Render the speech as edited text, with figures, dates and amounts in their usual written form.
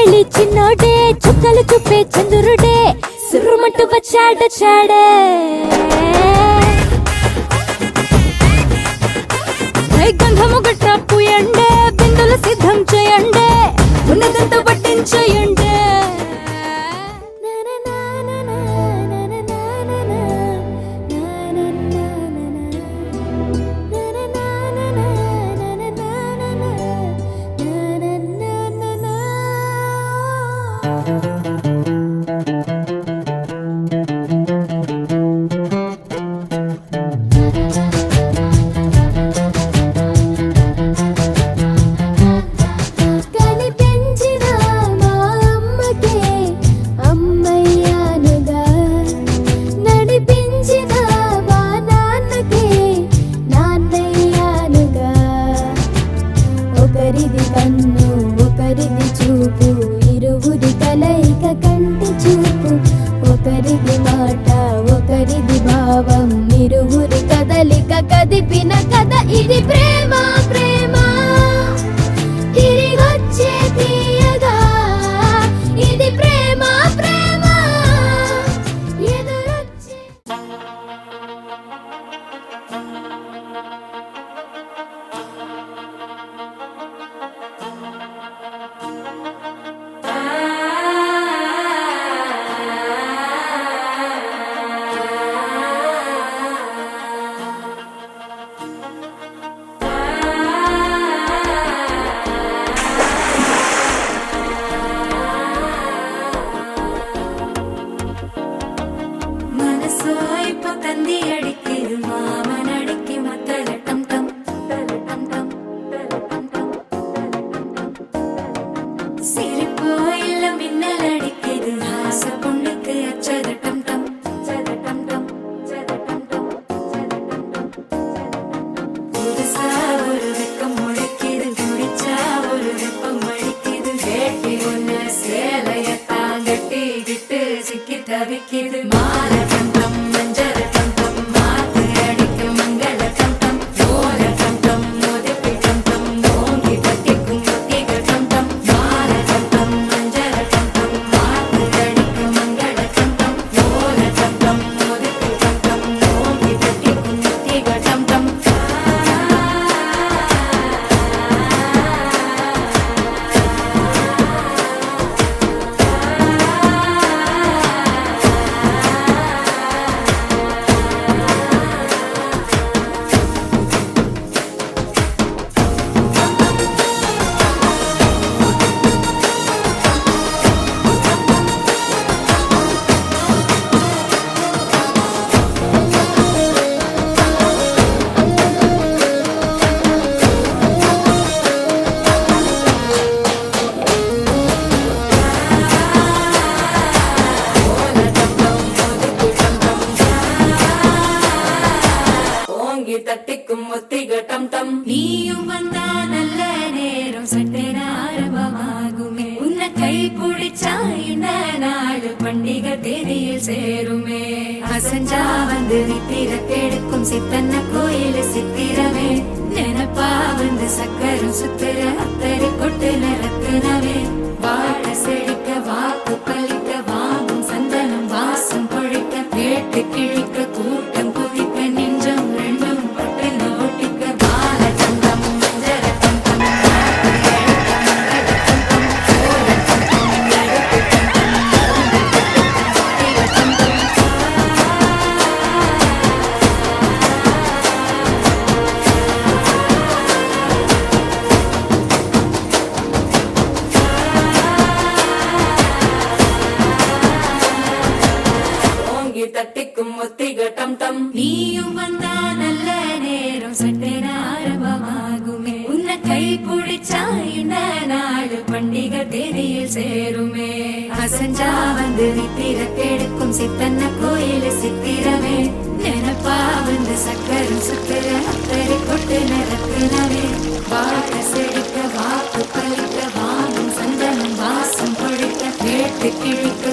కేళి చిన్నోడే చుక్కలు చూపే చంద్రుడే సురుమంటూ వచ్చాడ చాడే గంధము గట్ట పూయండే బిందులు సిద్ధం చేయండే ఉన్నదంతా పట్టించేయండే ఒకరిది కన్ను ఒకరిది చూపు ఇరువురి కలయిక కంటి చూపు ఒకరిది మాట ఒకరిది భావం ఇరువురి కదలిక కదిపిన కథ ఇది ప్రేమ ప్రేమ తిరిగొచ్చే తీయగా ఇది ప్రేమ ప్రేమ ఎదురొచ్చే தந்தி அடிக்குது மாமன் அடிக்கு மத்தல டம் டம் டம் டம் சிரிப்போ இல்ல மின்னல் அடிக்குது ஆச பொண்ணுக்கு அச்சத டம் டம் டம் டம் புதுசா ஒரு வெக்கம் முளைக்குது குடிச்சா ஒரு வெப்பம் அடிக்குது வேட்டி ஒண்ணு சேலையத்தான் கட்டி விட்டு சிக்கி தவிக்குது மால டம் டம் மஞ்சள் தட்டிக்கும் ஒத்திக டம் டம் நீயும் வந்தா நல்ல நேரம் சட்டென ஆரம்பமாகுமே உன்னை கை பிடிச்சா இந்த நாடு பண்டிகை தேதியில் சேருமே அசஞ்சா வந்து நித்திர கெடுக்கும் சித்தன்ன கோயில் சித்திரமே நினப்பா வந்து சக்கரம் சுத்துற அத்தரை கொட்டுல ரத்தினவே வாழ செழிக்க வாக்கு பலிக்க வாங்கும் சந்தனம் வாசம் பொழிக்க கேட்டு கிழிக்க கூட்டம் குதிக்க நெஞ்சம் ரெண்டும் தட்டிக்கும் ஒத்திக டம் டம் நீயும் வந்தா நல்ல நேரம் சட்டென ஆரம்பமாகுமே உன்னை கை பிடிச்சா இந்த நாடு பண்டிகை தேதியில் சேருமே அசஞ்சா வந்து நித்திர கெடுக்கும் சித்தன்ன கோயில் சித்திரமே நினப்பா வந்து சக்கரம் சுத்துற அத்தரை கொட்டு நிறத்தினவே வாழ செழிக்க வாக்கு பலிக்க வாங்கும் சந்தனம் வாசம் பொழிக்க கேட்டு கிழிக்க